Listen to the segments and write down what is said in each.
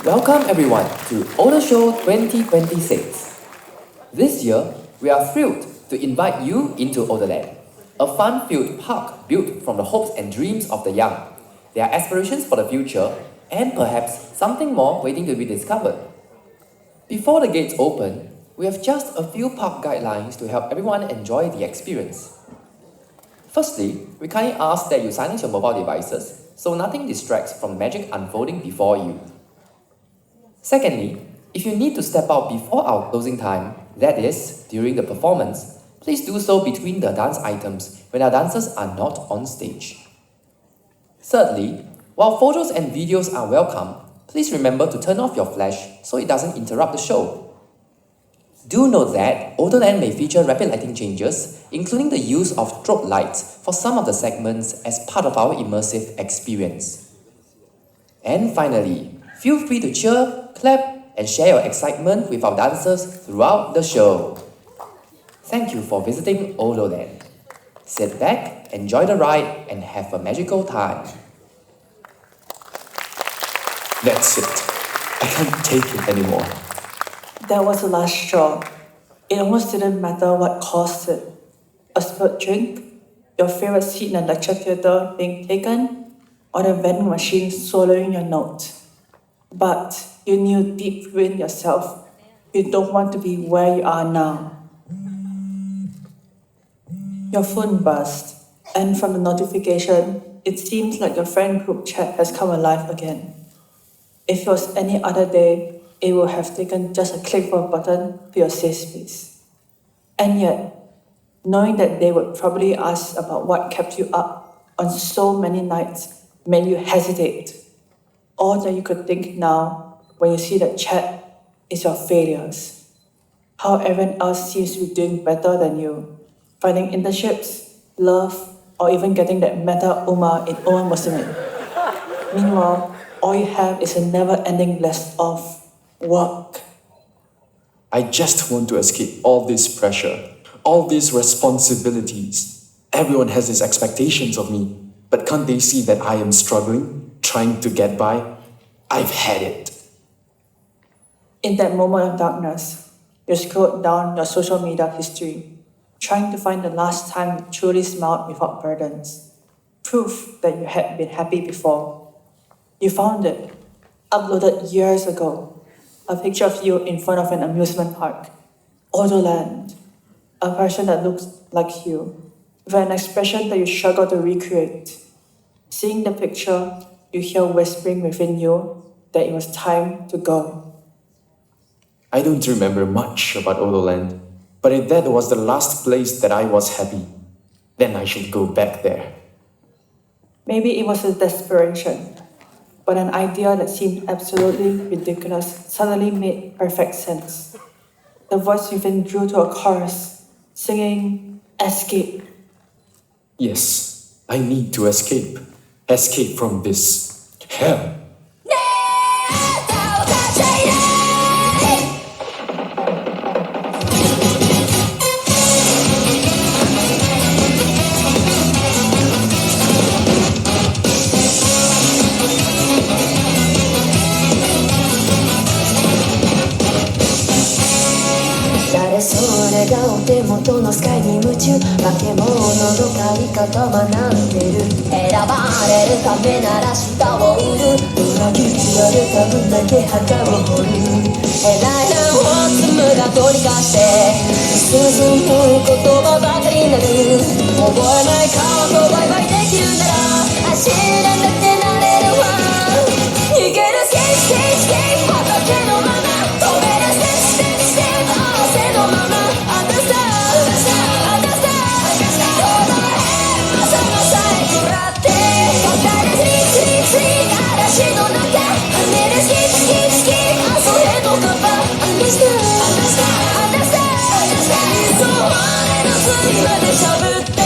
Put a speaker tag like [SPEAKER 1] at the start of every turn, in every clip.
[SPEAKER 1] Welcome everyone to Odoshow 2026. This year, we are thrilled to invite you into Odoland, a fun-filled park built from the hopes and dreams of the young, their aspirations for the future, and perhaps something more waiting to be discovered. Before the gates open, we have just a few park guidelines to help everyone enjoy the experience. Firstly, we kindly ask that you silence your mobile devices so nothing distracts from magic unfolding before you. Secondly, if you need to step out before our closing time, that is, during the performance, please do so between the dance items when our dancers are not on stage. Thirdly, while photos and videos are welcome, please remember to turn off your flash so it doesn't interrupt the show. Do note that Odoland may feature rapid lighting changes, including the use of strobe lights for some of the segments as part of our immersive experience. And finally, feel free to cheer, clap, and share your excitement with our dancers throughout the show. Thank you for visiting Odoland. Sit back, enjoy the ride, and have a magical time.
[SPEAKER 2] That's it. I can't take it anymore.
[SPEAKER 3] That was the last straw. It almost didn't matter what caused it. A spilled drink, your favorite seat in a lecture theatre being taken, or the vending machine swallowing your note. But you knew deep within yourself, you don't want to be where you are now. Your phone buzzed, and from the notification, it seems like your friend group chat has come alive again. If it was any other day, it would have taken just a click of a button to your safe space. And yet, knowing that they would probably ask about what kept you up on so many nights made you hesitate. All that you could think now when you see that chat is your failures. How everyone else seems to be doing better than you, finding internships, love, or even getting that meta UMA in Oman Muslim. Meanwhile, all you have is a never-ending list of work.
[SPEAKER 2] I just want to escape all this pressure, all these responsibilities. Everyone has these expectations of me, but can't they see that I am struggling, trying to get by? I've had it.
[SPEAKER 3] In that moment of darkness, you scrolled down your social media history, trying to find the last time you truly smiled without burdens. Proof that you had been happy before. You found it, uploaded years ago. A picture of you in front of an amusement park. Odoland. A person that looks like you, with an expression that you struggle to recreate. Seeing the picture, you hear whispering within you that it was time to go.
[SPEAKER 2] I don't remember much about Odoland, but if that was the last place that I was happy, then I should go back there.
[SPEAKER 3] Maybe it was a desperation, but an idea that seemed absolutely ridiculous suddenly made perfect sense. The voice within drew to a chorus, singing, "Escape."
[SPEAKER 2] Yes, I need to escape. Escape from this hell.
[SPEAKER 4] お手元のスカイに夢中化け物の狩り方学んでる選ばれるためなら舌を売る裏切られた分だけ墓を掘る偉いなをつむが取り返して進む言葉ばかりになる覚えない顔とバイバイできるなら走らなくてなれるわ逃げるスケースケースケース畑のまま飛べるステップステップステップ合わせのまま嵐の中跳ねるスキップスキップスキップ朝へのカバー Understand そう我の罪までしゃぶって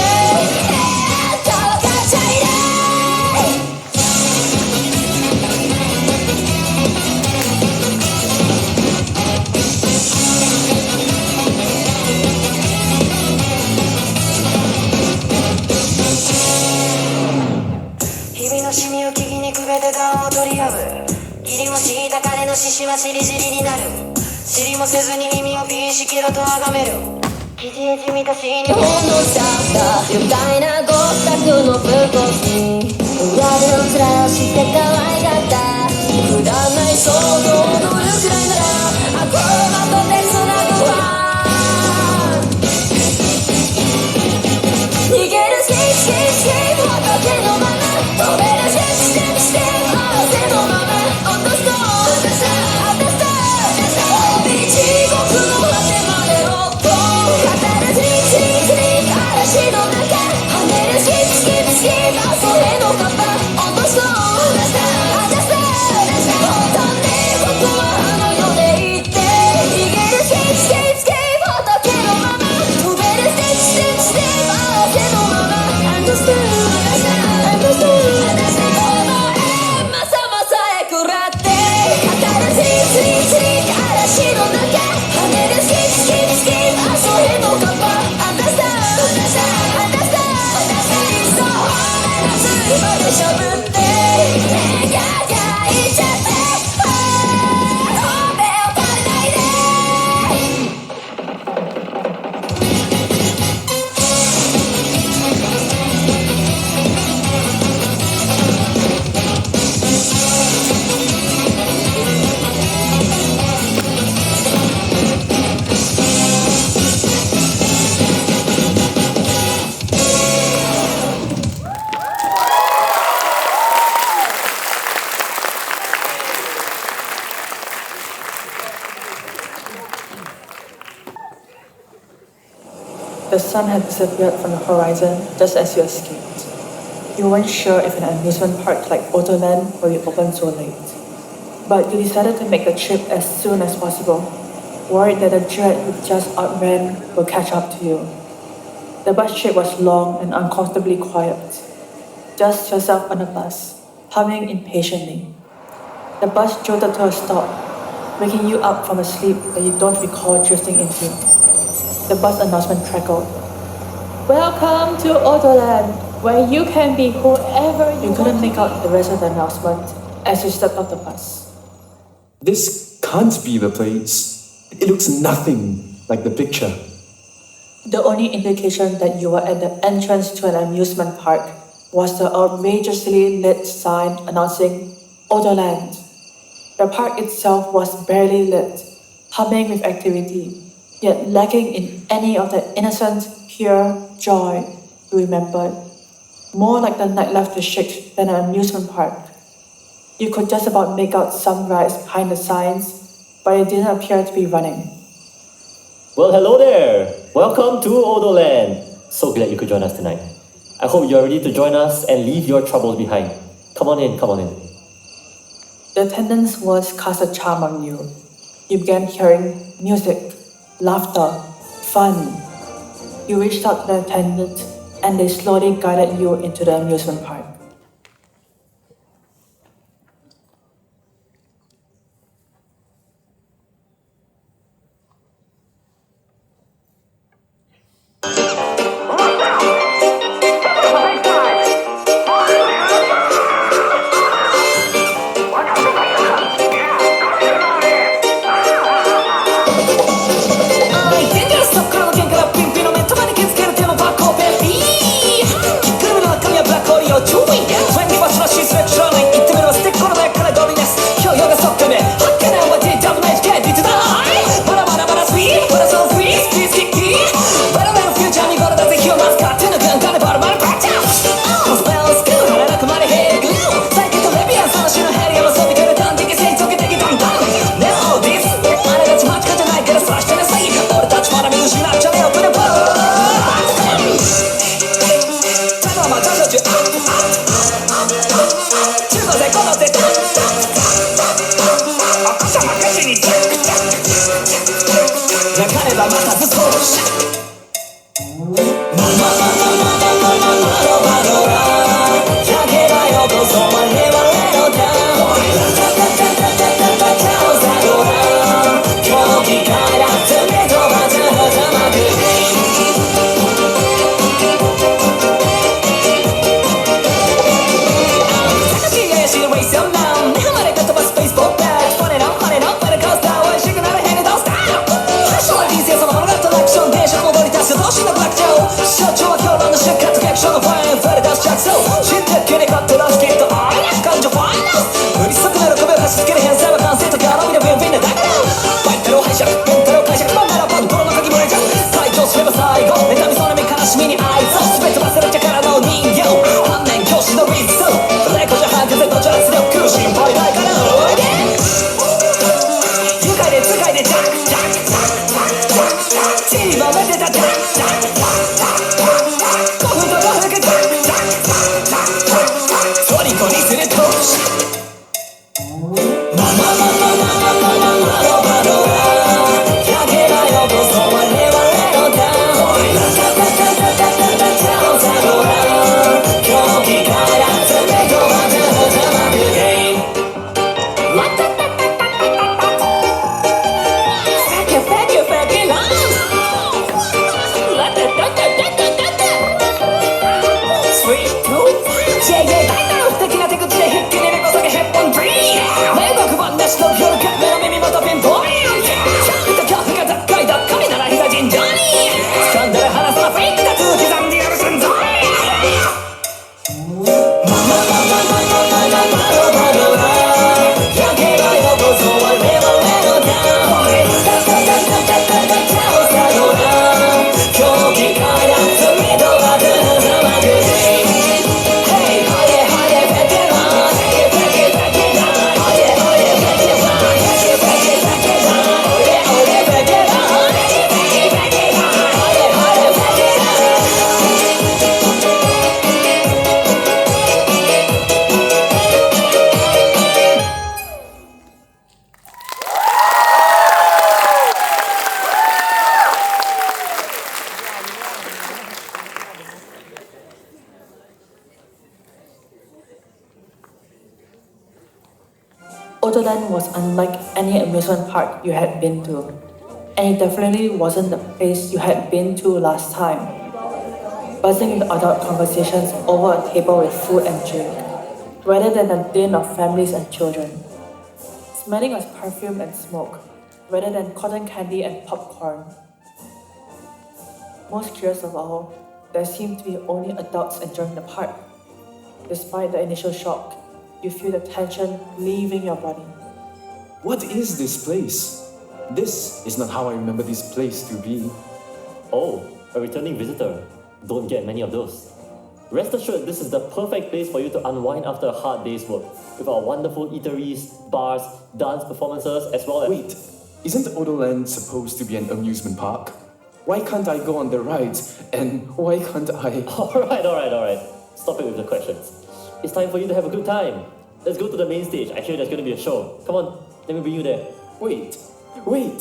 [SPEAKER 4] の獅子はしりじりになる知りもせずに耳を美意識だと崇める生地じみたし日本のシャッター愉快なご託の武骨に裏での面をして可愛がった普段ない想像のるくらいならアコロマと手つなぐわ逃げるスキップスキップスキップ仏のまま飛べるステップステップステップ合わせのまま落とすと落とした地獄の果てまでを語るスリースリースリー嵐の中跳ねるスキップスキップスキップ遊べのカッパ落とすと落とした本当に僕はあの世で行って逃げるスキップスキップスキップ仏のまま飛べるステップステップステップ合わせのままUnderstand まさまさえくらって語るスリースリースリー嵐の中跳ねるスキップスキップスキップ遊べのカッパUnderstand そう夏までしゃぶってギャーギャー言っちゃって神戸を垂れないで
[SPEAKER 3] The sun had disappeared from the horizon just as you escaped. You weren't sure if an amusement park like Odoland will be open so late. But you decided to make the trip as soon as possible, worried that the dread you just outran will catch up to you. The bus trip was long and uncomfortably quiet. Just yourself on the bus, humming impatiently. The bus jolted to a stop, waking you up from a sleep that you don't recall drifting into. The bus announcement crackled. Welcome to Odoland, where you can be whoever you couldn't make out the rest of the announcement as you stepped off the bus.
[SPEAKER 2] This can't be the place. It looks nothing like the picture.
[SPEAKER 3] The only indication that you were at the entrance to an amusement park was the outrageously lit sign announcing Odoland. The park itself was barely lit, humming with activity, yet lacking in any of the innocent, pure joy you remembered. More like the nightlife district than an amusement park. You could just about make out some rides behind the signs, but it didn't appear to be running.
[SPEAKER 5] Well, hello there! Welcome to Odoland! So glad you could join us tonight. I hope you're ready to join us and leave your troubles behind. Come on in, come on in.
[SPEAKER 3] The attendance was cast a charm on you. You began hearing music, laughter, fun. You reached out to the attendant and they slowly guided you into the amusement park.
[SPEAKER 6] クションのファインフレ出しちゃそう知ってっけに勝手なスキット感情ファイナス無理速なる壁を貸し付ける偏差は完成とギャラビでウィンウィンでだからバイタルを拝借メンタルを解釈まんならばドロの鍵もれちゃう退場すれば最後妬みそうな目悲しみに愛想全て忘れちゃからの人形反面教師のリズムレコじゃ吐くぜどちら強く心配ないからおいで愉快で痛快でジャックジャックジャックジャックジャックジャックちりばめてたジャックジャックジャックジャックジャック興奮と興奮がジャックジャックジャックジャックジャックジャック虜にするとマママママママママロバロラやけばよこそ我々のタウンラタタタタタタタタオザロラ狂気から全てをまたまくゲームラタタタタタタタファキュファキュファキュランラタタタタタタタスイートジェイジェイ大胆不敵な手口で筆記にレコ下げヘッポンドリーム迷惑版なしの夜か目の耳元ピンポイント恐怖が奪回奪回なら被害尋常に掴んだら離さなフェイクだと刻んでやる存在マママママママママロマロラやけばよこそ我々のタウンタタタタタタタタオサロラ狂気から罪とはずはまくねHey, holiday, holiday, veteran. Hey, break it, break it down. Holiday, holiday, break it down. Hey, break it, break it down. Holiday, holiday, break it down. Hey, break it, break it down. Holiday, holiday, break it
[SPEAKER 3] Odoland was unlike any amusement park you had been to, and it definitely wasn't the place you had been to last time. Buzzing with adult conversations over a table with food and drink, rather than a din of families and children. Smelling of perfume and smoke, rather than cotton candy and popcorn. Most curious of all, there seemed to be only adults enjoying the park. Despite the initial shock, you feel the tension leaving your body.
[SPEAKER 2] What is this place? This is not how I remember this place to be.
[SPEAKER 5] Oh, a returning visitor. Don't get many of those. Rest assured, this is the perfect place for you to unwind after a hard day's work, with our wonderful eateries, bars, dance performances, as well as...
[SPEAKER 2] Wait, isn't Odoland supposed to be an amusement park? Why can't I go on the rides? And why can't I...
[SPEAKER 5] Alright. Stop it with the questions. It's time for you to have a good time. Let's go to the main stage. I hear there's going to be a show. Come on, let me bring you there.
[SPEAKER 2] Wait.
[SPEAKER 4] Make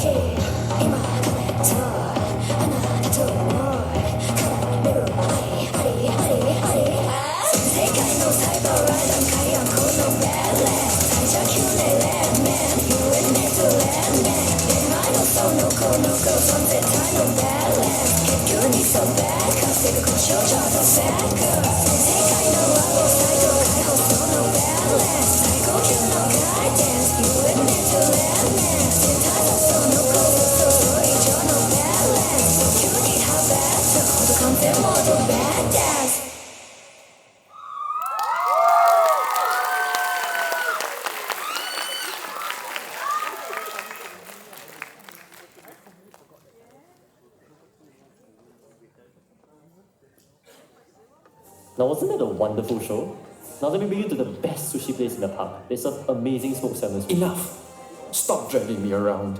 [SPEAKER 4] it 今そうあなたと絡める前ハリハリハリ世界のサイバーライダー海洋このベレ39年連綿 You and me to 連綿恋愛のその子の子そん絶対のベレ結局にそべかせる故障上のセク世界のワゴサイト解放そのベレ最高級の回転 You and me to 連綿絶対のその子それ以上のベレ急にハベットほど完全モードベッダンス
[SPEAKER 5] Now, wasn't that a wonderful show? Now, let me bring you to the best sushi place in the park. They serve amazing smoked salmon sushi.
[SPEAKER 2] Enough! Stop dragging me around.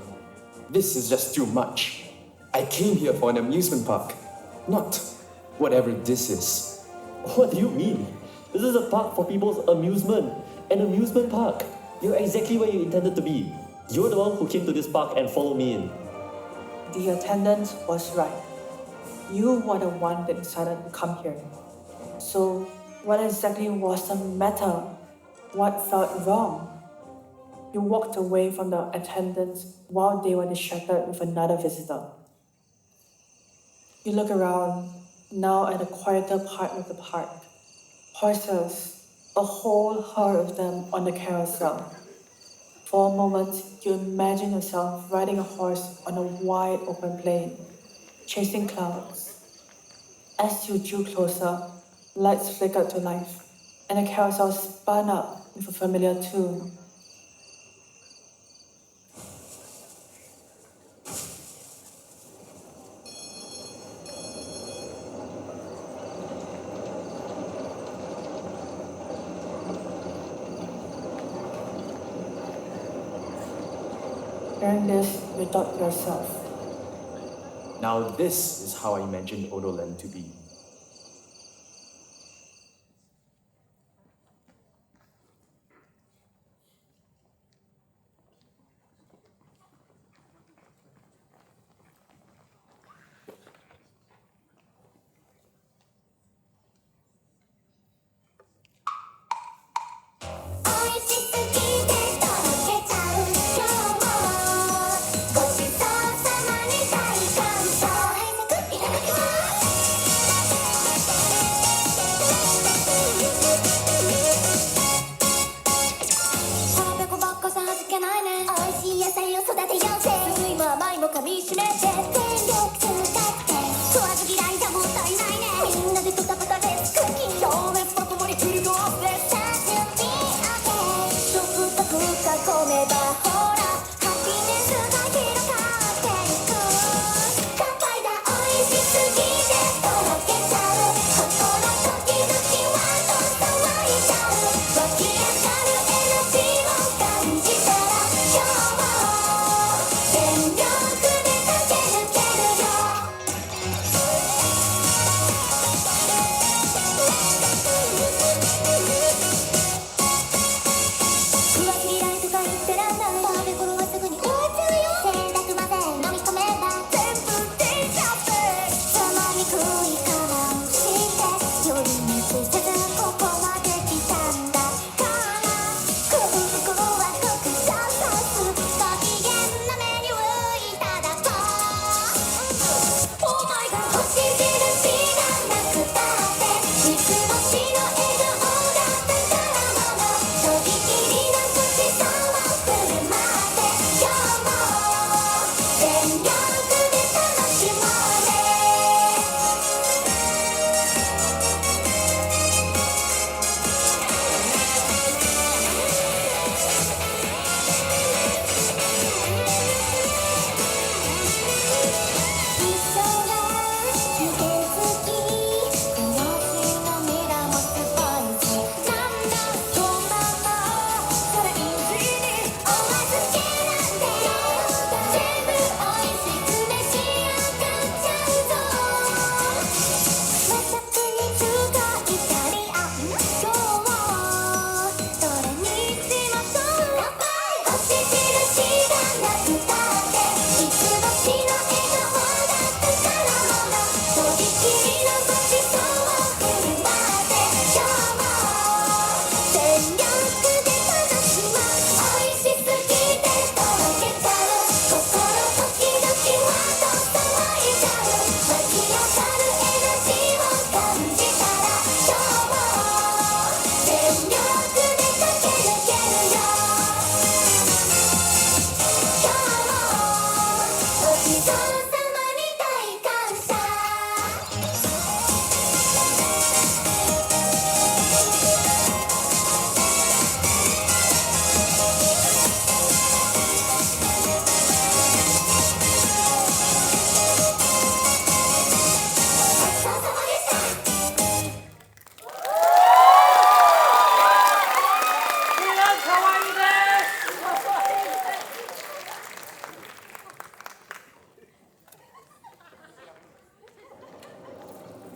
[SPEAKER 2] This is just too much. I came here for an amusement park, not whatever this is.
[SPEAKER 5] What do you mean? This is a park for people's amusement. An amusement park. You're exactly where you intended to be. You're the one who came to this park and followed me in.
[SPEAKER 3] The attendant was right. You were the one that decided to come here. So, what exactly was the matter? What felt wrong? You walked away from the attendants while they were distracted with another visitor. You look around, now at the quieter part of the park. Horses, a whole herd of them on the carousel. For a moment, you imagine yourself riding a horse on a wide open plain, chasing clouds. As you drew closer, lights flickered to life, and the carousel spun up with a familiar tune. Hearing this, you thought to yourself,
[SPEAKER 2] Now this is how I imagined Odoland to be.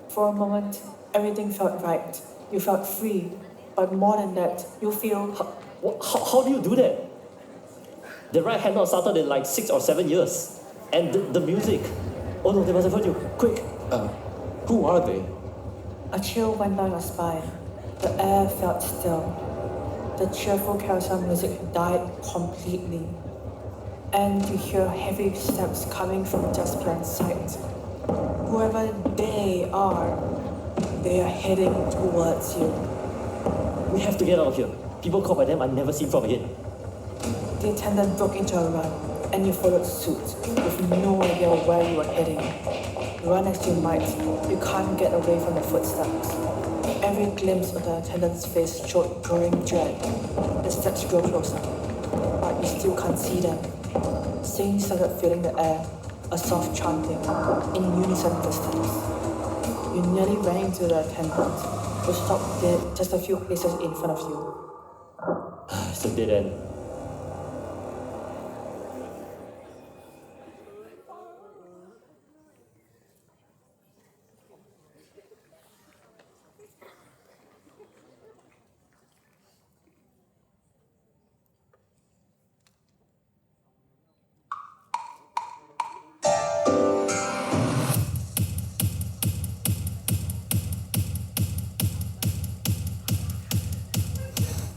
[SPEAKER 3] For a moment, everything felt right. You felt free. But more than that, you feel...
[SPEAKER 5] How do you do that? The ride had not started in like 6 or 7 years. And the music. Oh no, they must have heard you. Quick.
[SPEAKER 2] Who are they?
[SPEAKER 3] A chill went down your spine. The air felt still. The cheerful carousel music died completely. And you hear heavy steps coming from just beyond sight. Whoever they are heading towards you.
[SPEAKER 5] We have to get out of here. People caught by them are never seen from again.
[SPEAKER 3] The attendant broke into a run, and you followed suit, with no idea where you were heading. Run as you might, you can't get away from the footsteps. Every glimpse of the attendant's face showed growing dread. The steps grow closer, but you still can't see them. Singing started filling the air, a soft chanting, in unison with the steps. You nearly ran into the attendant, who stopped dead just a few places in front of you.
[SPEAKER 5] It's a dead end.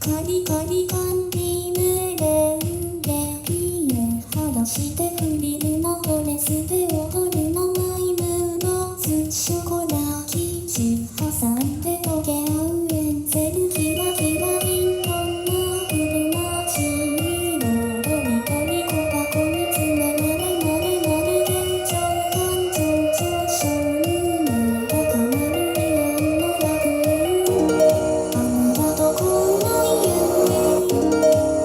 [SPEAKER 4] カリカリカンディムレンレイユ剥がしてフリルのドレスで踊るのマイムローズショコラ生地挟んで溶け合うエンゼルキラキラリンゴのフルマチーノドリドリコパコに詰められまるまる現状感情上昇運命高まるリアンの楽園あなたとこんな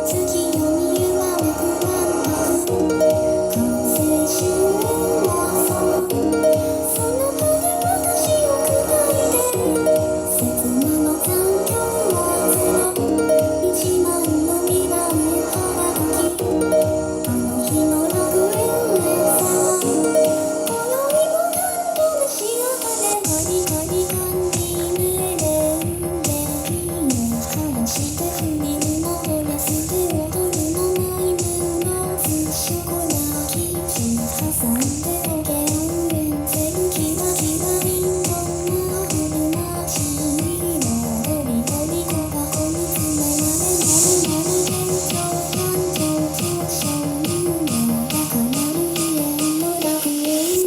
[SPEAKER 4] 月夜に夢は膨らんだ完成終焉はその手で私を砕いて刹那の残響はゼロ一万の二番目はがきあの日の楽園連鎖は今宵も感動の仕上がれガリガリガンディムレンレイユ剥がしてフリルのドレスで踊るのマイムローズショコラ生地挟んで溶け合うエンゼルキラキラリンゴのフルマチーノドリドリコパコに詰められまるまる現状感情上昇運命高まるリエンの楽園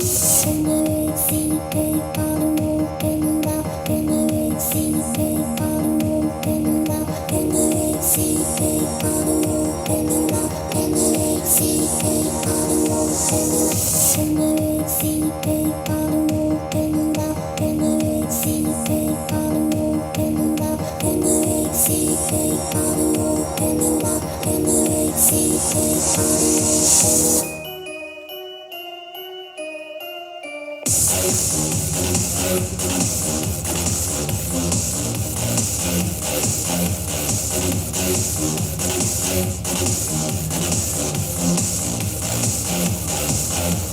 [SPEAKER 4] NHC ペイパルオーペンラ NHC ペイパルオーペンラ NHC ペイパルオーペンラ NHC ペイパルオーペンラ NHC ペイパルオーペンラ NHC ペイパルオーペンラ NHC ペイパルオーペンラ NHC ペイパルオーペンラ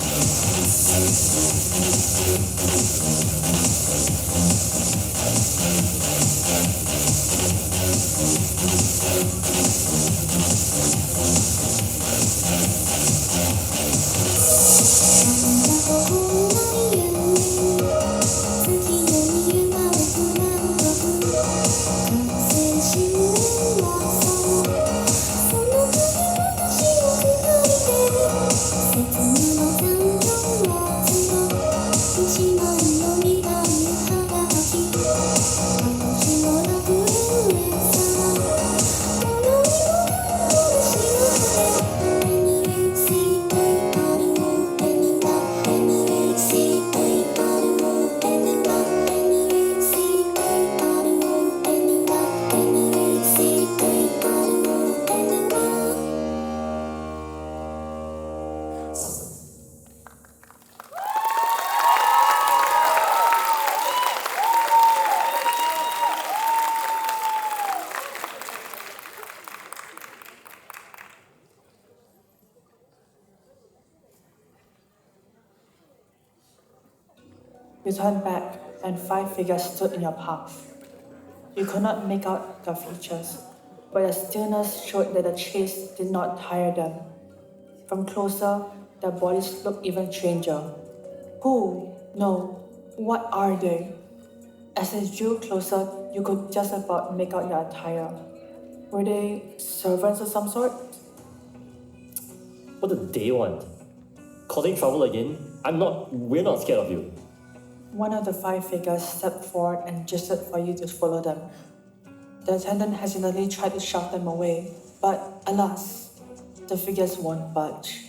[SPEAKER 4] 切なの残響はゼロ
[SPEAKER 3] You turned back, and 5 figures stood in your path. You could not make out their features, but their stillness showed that the chase did not tire them. From closer, their bodies looked even stranger. Who? No. What are they? As they drew closer, you could just about make out their attire. Were they servants of some sort?
[SPEAKER 5] What do they want? Causing trouble again? We're not scared of you.
[SPEAKER 3] One of the 5 figures stepped forward and gestured for you to follow them. The attendant hesitantly tried to shove them away, but alas, the figures won't budge.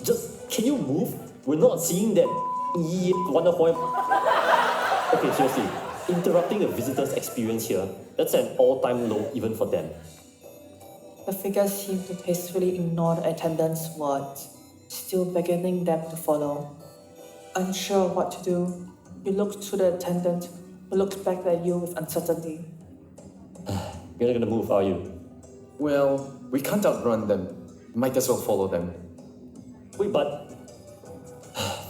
[SPEAKER 5] Just, can you move? We're not seeing that wonderful. Okay, seriously, interrupting a visitor's experience here, that's an all-time low even for them.
[SPEAKER 3] The figures seemed to tastefully ignore the attendant's words, still beckoning them to follow. Unsure of what to do, you looked to the attendant, who looked back at you with uncertainty.
[SPEAKER 5] You're not gonna move, are you?
[SPEAKER 2] Well, we can't outrun them. Might as well follow them.
[SPEAKER 5] Wait, but...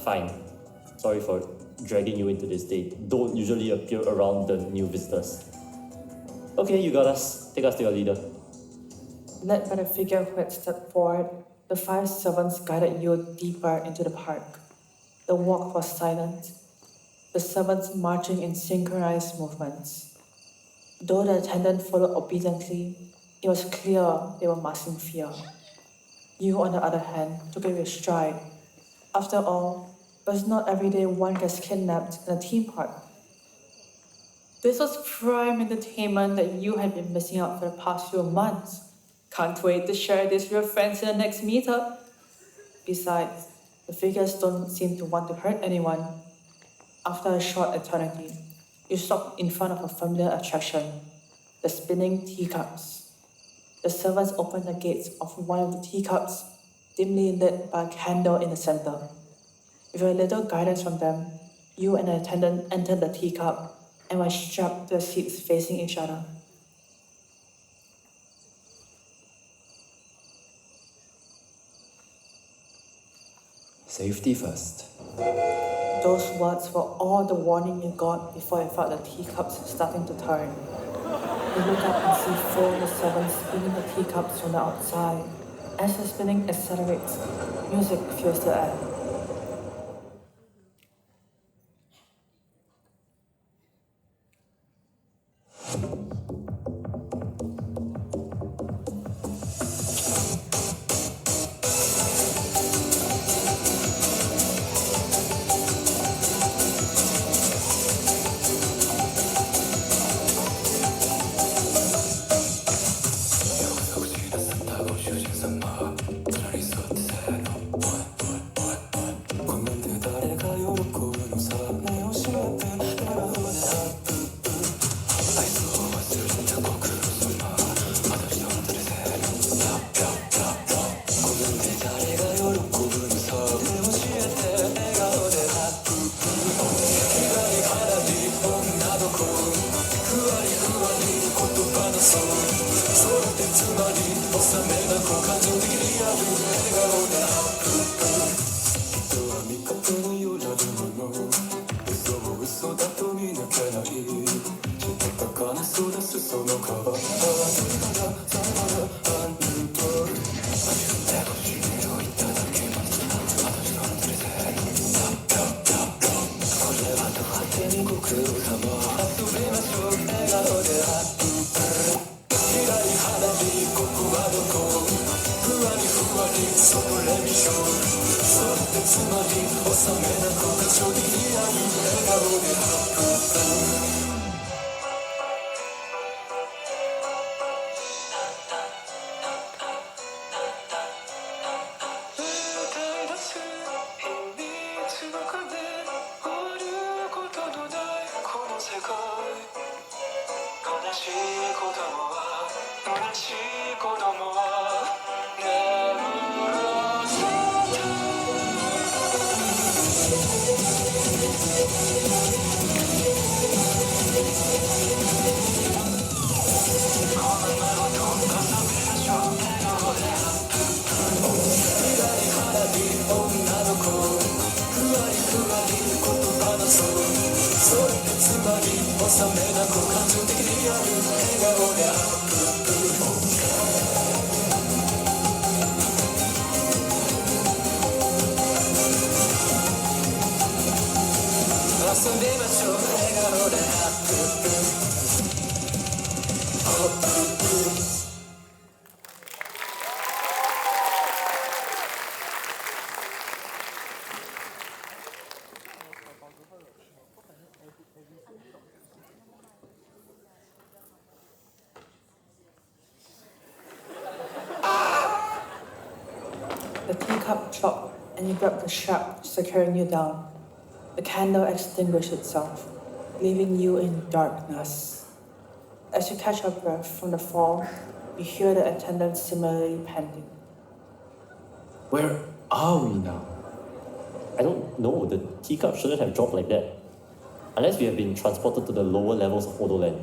[SPEAKER 5] Fine. Sorry for dragging you into this. They don't usually appear around the new visitors. Okay, you got us. Take us to your leader.
[SPEAKER 3] Led by the figure who had stepped forward, the 5 servants guided you deeper into the park. The walk was silent, the servants marching in synchronized movements. Though the attendant followed obediently, it was clear they were masking fear. You, on the other hand, took it with stride. After all, it was not every day one gets kidnapped in a theme park. This was prime entertainment that you had been missing out for the past few months. Can't wait to share this with your friends in the next meetup. Besides, the figures don't seem to want to hurt anyone. After a short eternity, you stopped in front of a familiar attraction, the spinning teacups. The servants opened the gates of one of the teacups, dimly lit by a candle in the center. With a little guidance from them, you and the attendant entered the teacup and were strapped to the seats facing each other.
[SPEAKER 1] Safety first.
[SPEAKER 3] Those words were all the warning you got before you felt the teacups starting to turn. You look up and see 4 of the servants spinning the teacups from the outside. As the spinning accelerates, music fills the air.
[SPEAKER 6] 出ましょう笑顔でハッピー
[SPEAKER 3] The teacup dropped and you grabbed the strap securing you down. The candle extinguished itself, leaving you in darkness. As you catch your breath from the fall, you hear the attendant similarly panting.
[SPEAKER 2] Where are we now?
[SPEAKER 5] I don't know, the teacup shouldn't have dropped like that. Unless we have been transported to the lower levels of Odoland.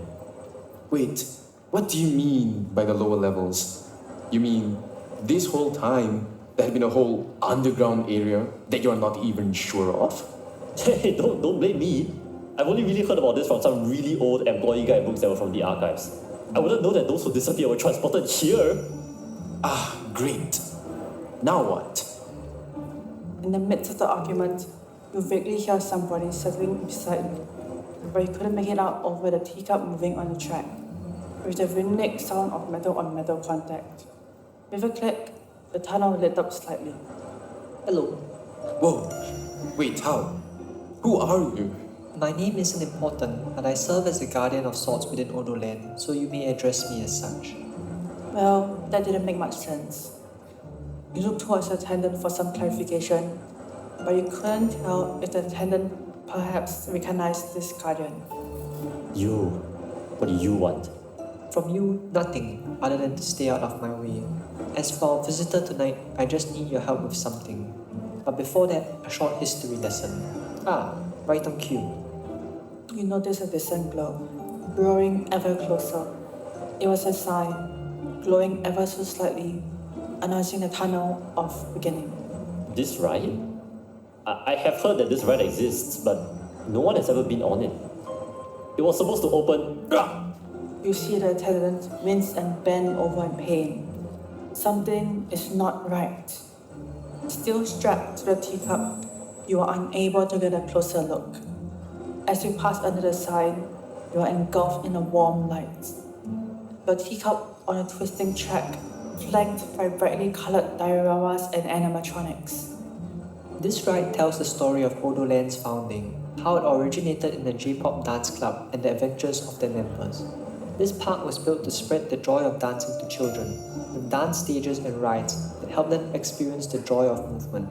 [SPEAKER 2] Wait, what do you mean by the lower levels? You mean this whole time there had been a whole underground area that you're not even sure of?
[SPEAKER 5] Hey, don't blame me. I've only really heard about this from some really old employee guide books that were from the archives. I wouldn't know that those who disappeared were transported here.
[SPEAKER 2] Ah, great. Now what?
[SPEAKER 3] In the midst of the argument, you vaguely hear somebody settling beside you, but you couldn't make it out over the teacup moving on the track, with the rhythmic sound of metal on metal contact. With a click, the tunnel lit up slightly.
[SPEAKER 7] Hello,
[SPEAKER 2] Whoa, wait, how? Who are you?
[SPEAKER 7] my name isn't important, but I serve as the guardian of sorts within Odoland, so you may address me as such.
[SPEAKER 3] Well, that didn't make much sense. You looked towards the attendant for some clarification, but you couldn't tell if the attendant perhaps recognized this guardian.
[SPEAKER 5] What do you want?
[SPEAKER 7] From you, nothing other than to stay out of my way. As for our visitor tonight, I just need your help with something. But before that, a short history lesson. Right on cue.
[SPEAKER 3] You noticed a distant glow, growing ever closer. It was a sign, glowing ever so slightly, announcing the tunnel of beginning.
[SPEAKER 5] This ride? I have heard that this ride exists, but no one has ever been on it. It was supposed to open.
[SPEAKER 3] You see the attendant wince and bend over in pain. Something is not right. Still strapped to the teacup, you are unable to get a closer look. As you pass under the sign, you are engulfed in a warm light. The teacup on a twisting track, flanked by brightly colored dioramas and animatronics.
[SPEAKER 7] This ride tells the story of Odoland's founding, how it originated in the J-pop dance club and the adventures of their members. This park was built to spread the joy of dancing to children, with dance stages and rides that help them experience the joy of movement.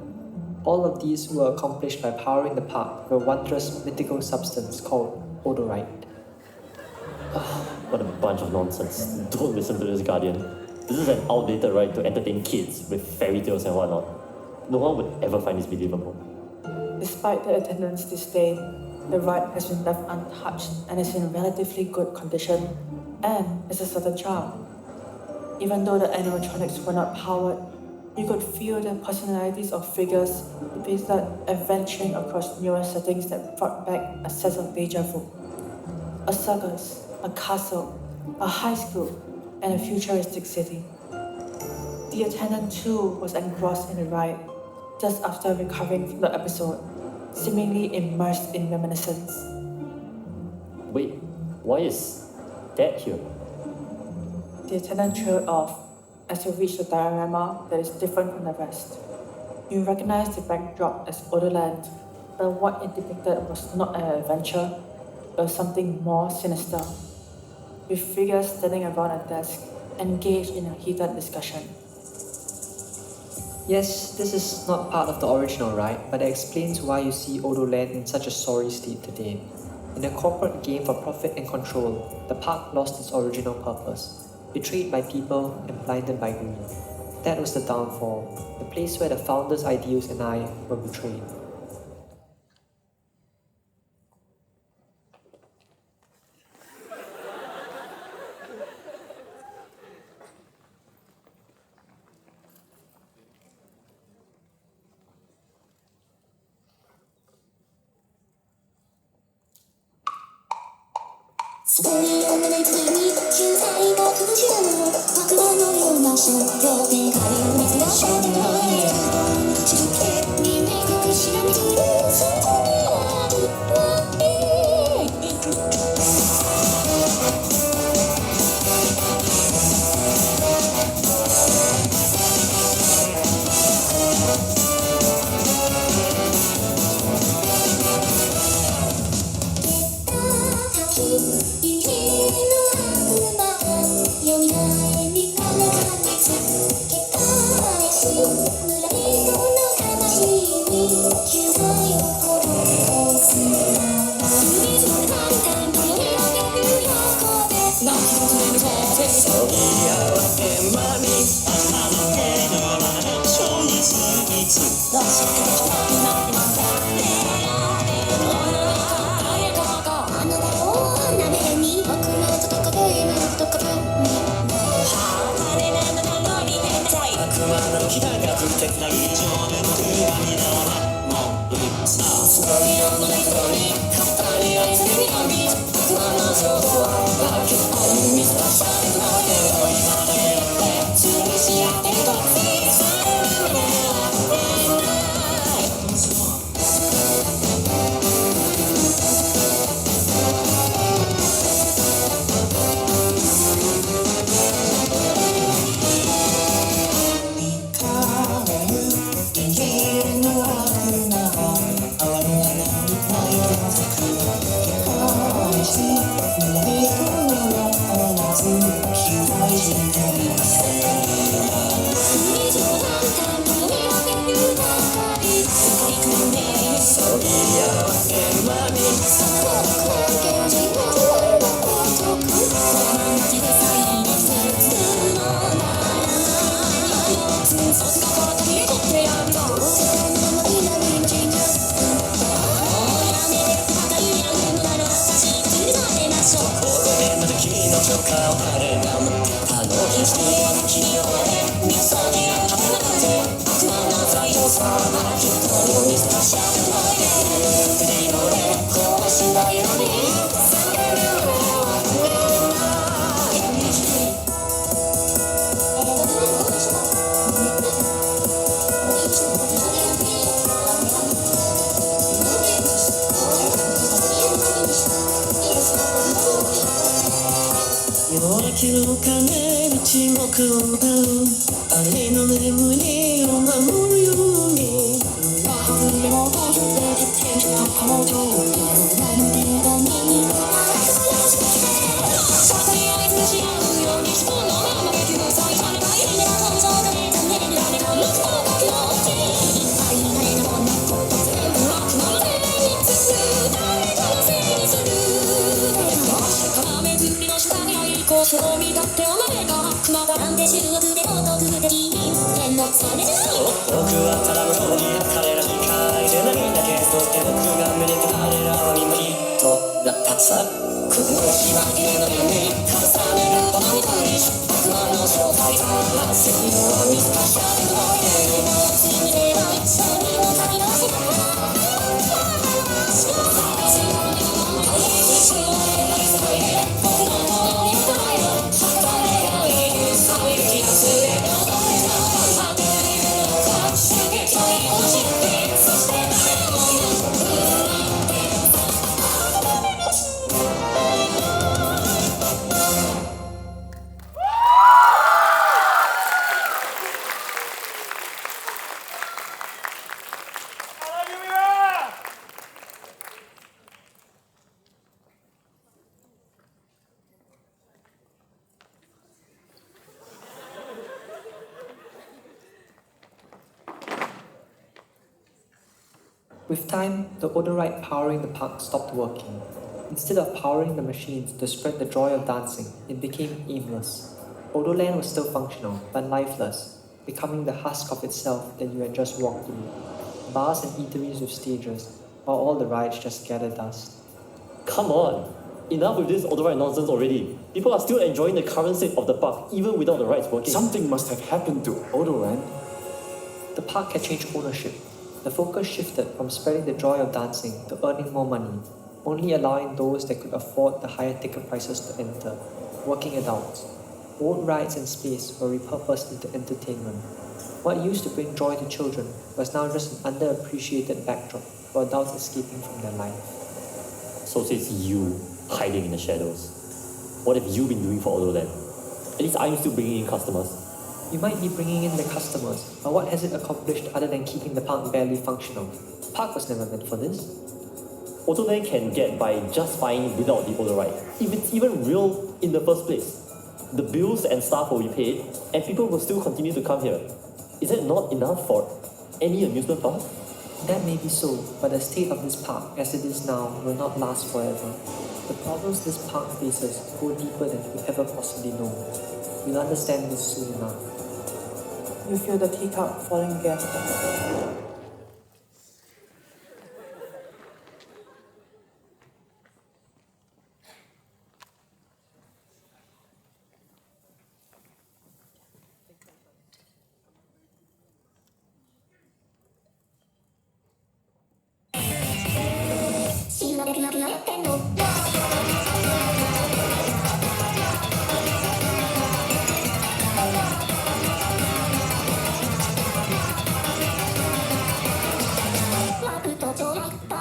[SPEAKER 7] All of these were accomplished by powering the park with a wondrous mythical substance called Odorite.
[SPEAKER 5] What a bunch of nonsense. Don't listen to this guardian. This is an outdated ride to entertain kids with fairy tales and whatnot. No one would ever find this believable.
[SPEAKER 3] Despite the attendant's disdain, the ride has been left untouched and is in relatively good condition and is a certain charm. Even though the animatronics were not powered, you could feel the personalities of figures depicted adventuring across newer settings that brought back a sense of deja vu. A circus, a castle, a high school, and a futuristic city. The attendant too was engrossed in the ride, just after recovering from the episode, seemingly immersed in reminiscence.
[SPEAKER 5] Wait, why is Dad here?
[SPEAKER 3] The attendant trailed off as you reach the diorama that is different from the rest. You recognize the backdrop as Odoland, but what it depicted was not an adventure, but something more sinister, with figures standing around a desk, engaged in a heated discussion.
[SPEAKER 7] Yes, this is not part of the original ride, but it explains why you see Odoland in such a sorry state today. In a corporate game for profit and control, the park lost its original purpose, betrayed by people and blinded by greed. That was the downfall, the place where the founder's ideals and I were betrayed.
[SPEAKER 6] 夜明けの鐘が沈黙を奪う姉の眠りを守るように
[SPEAKER 4] そう見たってお前が熊がなんで中国で高得でいい天のそれじゃ
[SPEAKER 6] 僕はただの通り彼らに書いてないだけそして僕がめでた彼らを見きっとだったさ雲しばけの夢重ねるこの緑悪魔の正体が汗を見つかしゃべるので今すぐでは一緒にも旅の世界
[SPEAKER 7] With time, the Odorite powering the park stopped working. Instead of powering the machines to spread the joy of dancing, it became aimless. Odoland was still functional, but lifeless, becoming the husk of itself that you had just walked through. Bars and eateries with stages, while all the rides just gathered dust.
[SPEAKER 5] Come on! Enough with this Odorite nonsense already. People are still enjoying the current state of the park even without the rides working.
[SPEAKER 2] Something must have happened to Odoland.
[SPEAKER 7] The park had changed ownership. The focus shifted from spreading the joy of dancing to earning more money, only allowing those that could afford the higher ticket prices to enter, working adults. Old rides and space were repurposed into entertainment. What used to bring joy to children was now just an underappreciated backdrop for adults escaping from their life.
[SPEAKER 5] So says you, hiding in the shadows. What have you been doing for Odoland? At least I'm still bringing in customers.
[SPEAKER 7] You might be bringing in the customers, but what has it accomplished other than keeping the park barely functional? The park was never meant for this.
[SPEAKER 5] Odoland can get by just fine without the Odorite, if it's even real in the first place. The bills and staff will be paid, and people will still continue to come here. Is that not enough for any amusement park?
[SPEAKER 7] That may be so, but the state of this park, as it is now, will not last forever. The problems this park faces go deeper than you ever possibly know. You'll understand this soon enough.
[SPEAKER 3] You feel the teacup falling again.
[SPEAKER 4] See you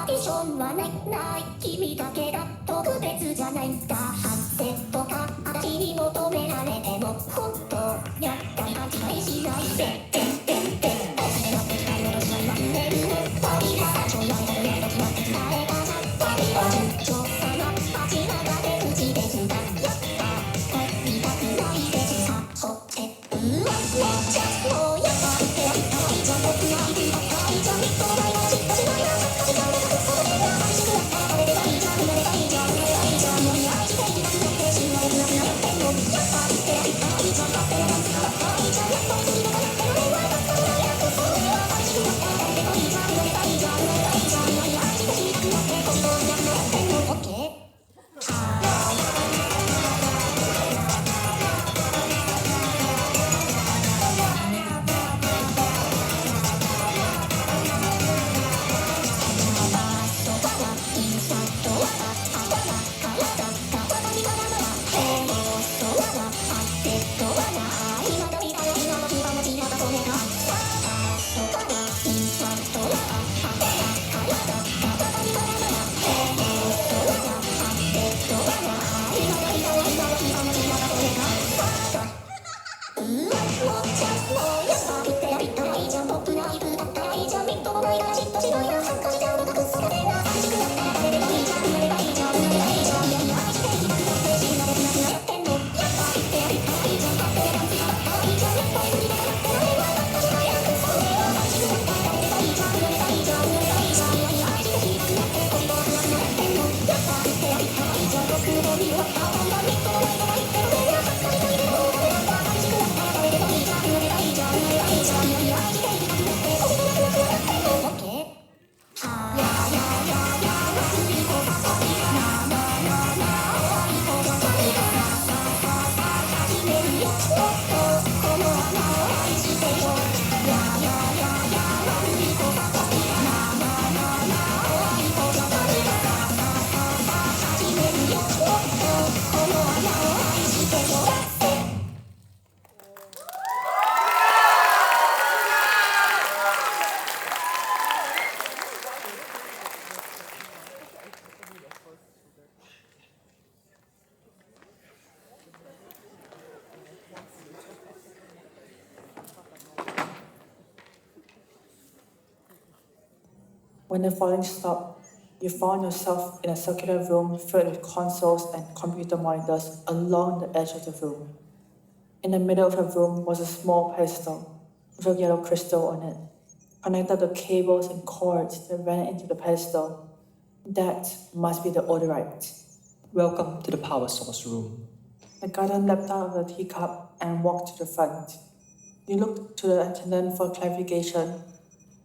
[SPEAKER 4] ティションはない君だけが特別じゃないんだ反省とか私に求められても本当厄介勘違いしないで
[SPEAKER 3] When the falling stopped, you found yourself in a circular room filled with consoles and computer monitors along the edge of the room. In the middle of the room was a small pedestal with a yellow crystal on it, connected to cables and cords that ran into the pedestal. That must be the Odorite.
[SPEAKER 7] Welcome to the power source room.
[SPEAKER 3] The guardian leapt out of the teacup and walked to the front. You looked to the attendant for clarification,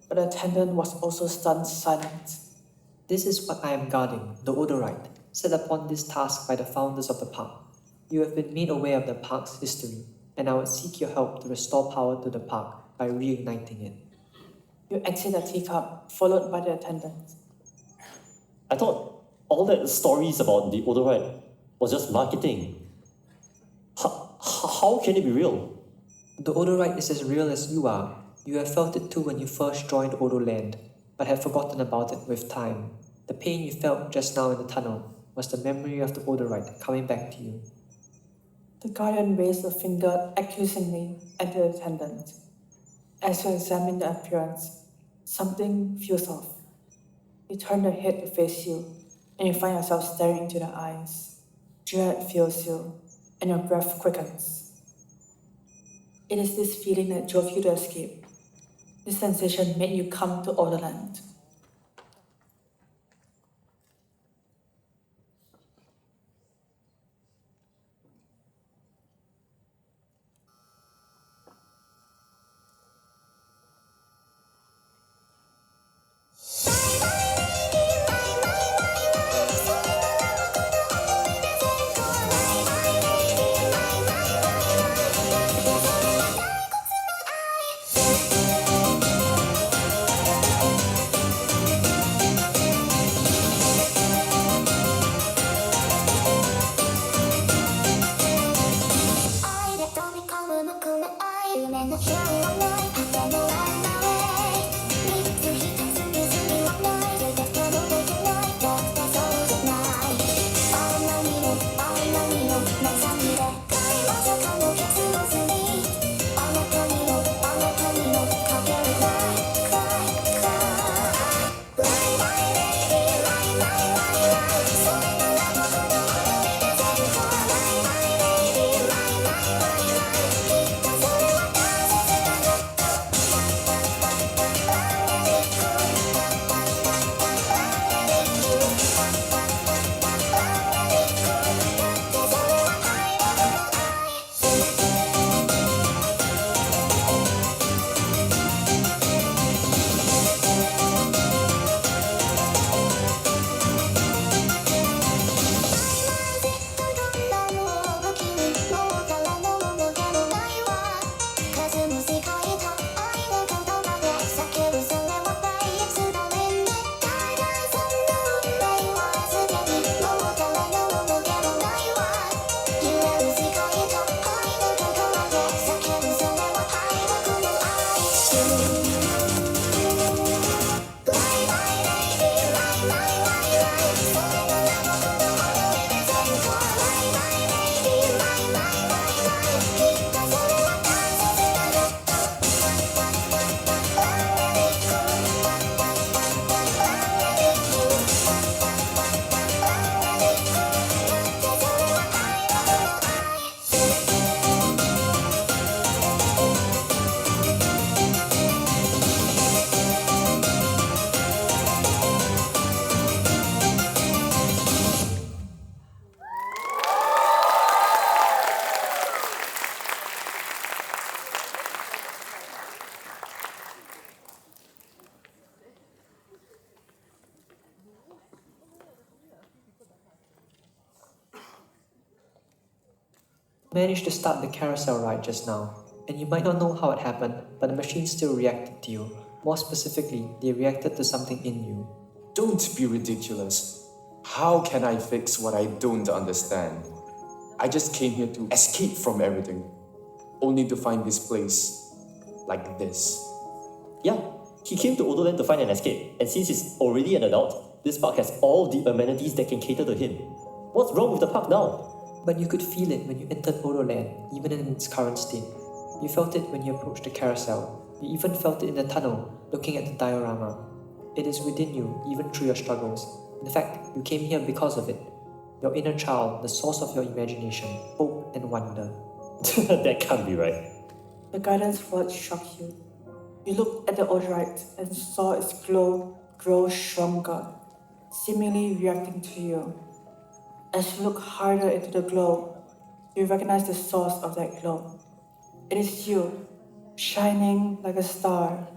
[SPEAKER 3] but the attendant was also stunned silent.
[SPEAKER 7] This is what I am guarding, the Odorite, set upon this task by the founders of the park. You have been made aware of the park's history, and I would seek your help to restore power to the park by reigniting it.
[SPEAKER 3] You exit the teacup, followed by the attendant.
[SPEAKER 5] I thought all that stories about the Odorite was just marketing. How can it be real?
[SPEAKER 7] The Odorite is as real as you are. You have felt it too when you first joined Odoland, but have forgotten about it with time. The pain you felt just now in the tunnel was the memory of the Odorite coming back to you.
[SPEAKER 3] The guardian raised a finger accusingly at the attendant. As you examine the appearance, something feels off. You turn your head to face you, and you find yourself staring into the eyes. Dread fills you, and your breath quickens. It is this feeling that drove you to escape. This sensation made you come to Odoland.
[SPEAKER 7] Managed to start the carousel ride just now, and you might not know how it happened, but the machine still reacted to you. More specifically, they reacted to something in you.
[SPEAKER 2] Don't be ridiculous. How can I fix what I don't understand? I just came here to escape from everything, only to find this place like this.
[SPEAKER 5] Yeah, he came to Odoland to find an escape, and since he's already an adult, this park has all the amenities that can cater to him. What's wrong with the park now?
[SPEAKER 7] But you could feel it when you entered Odoland, even in its current state. You felt it when you approached the carousel. You even felt it in the tunnel, looking at the diorama. It is within you, even through your struggles. In fact, you came here because of it. Your inner child, the source of your imagination, hope and wonder.
[SPEAKER 5] That can't be right.
[SPEAKER 3] The guidance word shock you. You looked at the Odorite and saw its glow grow stronger, seemingly reacting to you. As you look harder into the glow, you recognize the source of that glow. It is you, shining like a star.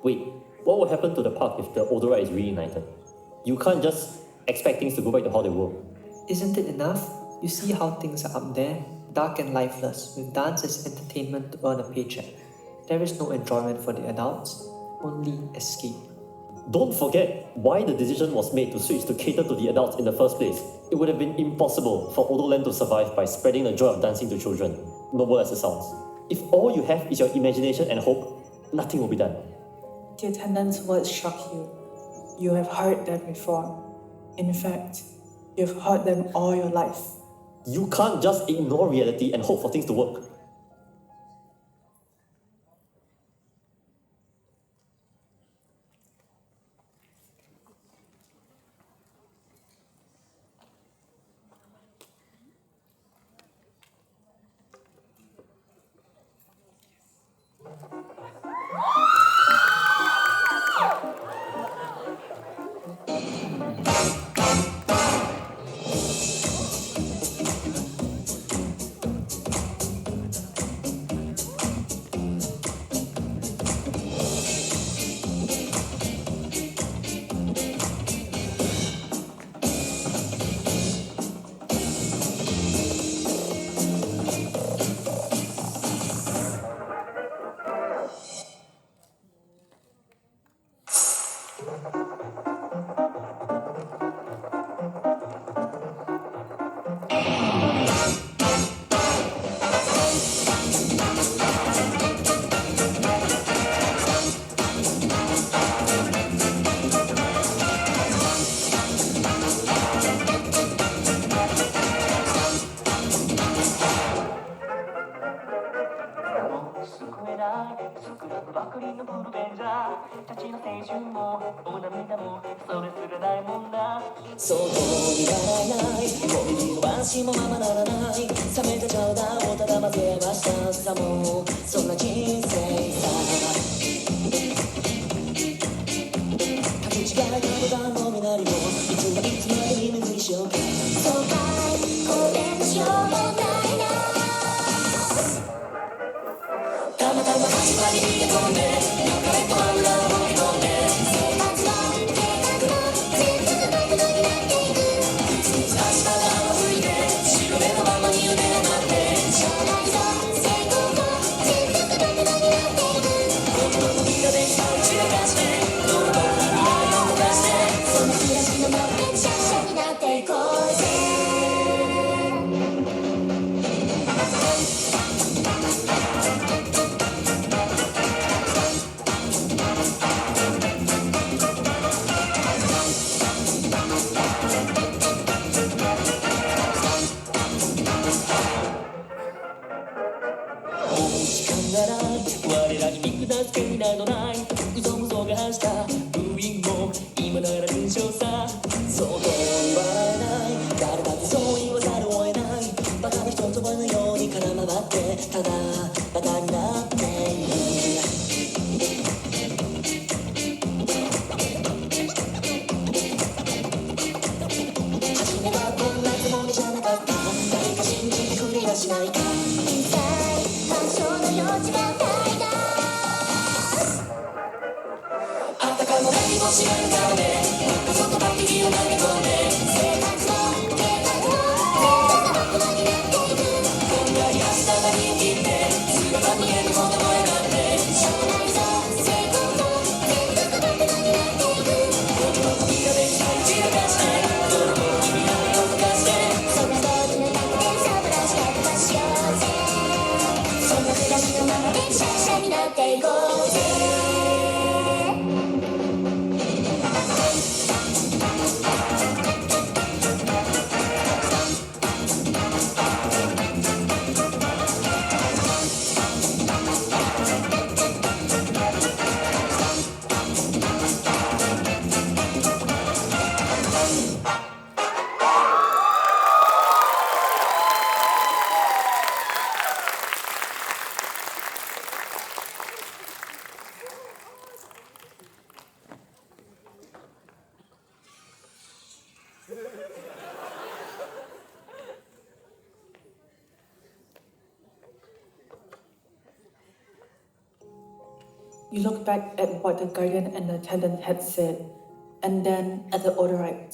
[SPEAKER 5] Wait, what will happen to the park if the Odorite is reignited? You can't just expect things to go back to how they were.
[SPEAKER 7] Isn't it enough? You see how things are up there, dark and lifeless, with dance as entertainment to earn a paycheck. There is no enjoyment for the adults, only escape.
[SPEAKER 5] Don't forget why the decision was made to switch to cater to the adults in the first place. It would have been impossible for Odoland to survive by spreading the joy of dancing to children, noble as it sounds. If all you have is your imagination and hope, nothing will be done.
[SPEAKER 3] The attendant's words shock you. You have heard them before. In fact, you've heard them all your life.
[SPEAKER 5] You can't just ignore reality and hope for things to work.
[SPEAKER 8] パクリのブルベンジャーたちの青春もお涙もそれすらないもんだ
[SPEAKER 6] そこに笑えない恋の足もままならない冷めたチャウダーをただ混ぜ合わしたさもそんな人生さ履き違いのボタンの身なりもいつまでに巡りしようか
[SPEAKER 4] そうかいこれのしようもないな
[SPEAKER 6] たまたま始まりに飛んで流れと油を放り込んで
[SPEAKER 4] 生活も計画も全部がバカになっていく
[SPEAKER 6] 明日が吹いて白目のままに夢を待って
[SPEAKER 4] 将来と成功も全部がバカになっていく
[SPEAKER 6] 僕の時ができた打ち明かしてどんどん未来を動かして
[SPEAKER 4] その東のも電車になっていこうぜ
[SPEAKER 6] もう時間がない我らに見下す権利などない嘘無双が発したブーイングも今なら勲章さそうと言われない誰だってそう言わざるを得ないバカな人とのように絡まってただバカになっている初めはこんなつもりじゃなかった誰か信じてくれやしないか
[SPEAKER 4] 天才干渉の余地もないな
[SPEAKER 6] あったかも何も知らぬ顔でこそとばっきりを投げ込んで
[SPEAKER 4] 生活も計画も全部がバカになっていく
[SPEAKER 6] こんなに明日が見え切って姿見えるほど燃えなって
[SPEAKER 4] 将来と成功も全部がバカになっていく
[SPEAKER 6] 僕の時ができた打ち明かしてどんどん未来を動かして
[SPEAKER 4] そんな時の中でサブラシや飛ばしようぜそんな暮らしのままでシャンシャンになっていこうぜ
[SPEAKER 3] You look back at what the guardian and the attendant had said, and then at the Odorite.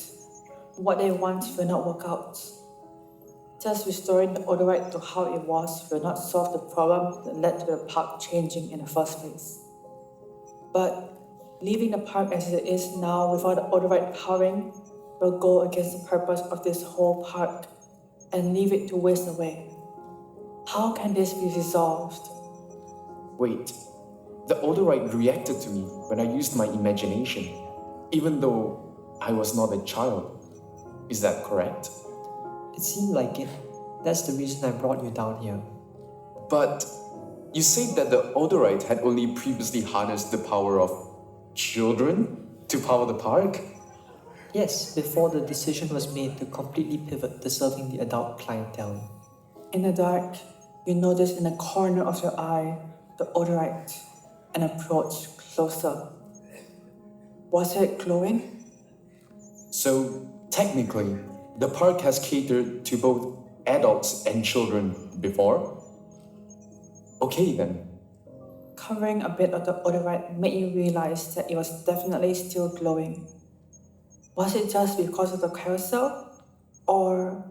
[SPEAKER 3] What they want will not work out. Just restoring the Odorite to how it was will not solve the problem that led to the park changing in the first place. But leaving the park as it is now without the Odorite powering will go against the purpose of this whole park and leave it to waste away. How can this be resolved?
[SPEAKER 2] Wait, the Odorite reacted to me when I used my imagination, even though I was not a child. Is that correct?
[SPEAKER 7] It seemed like it. That's the reason I brought you down here.
[SPEAKER 2] But you said that the Odorite had only previously harnessed the power of children to power the park?
[SPEAKER 7] Yes, before the decision was made to completely pivot to serving the adult clientele.
[SPEAKER 3] In the dark, you notice in the corner of your eye the Odorite and approach closer. Was it glowing?
[SPEAKER 2] So, technically, the park has catered to both adults and children before? Okay then.
[SPEAKER 3] Covering a bit of the Odorite made you realize that it was definitely still glowing. Was it just because of the carousel? Or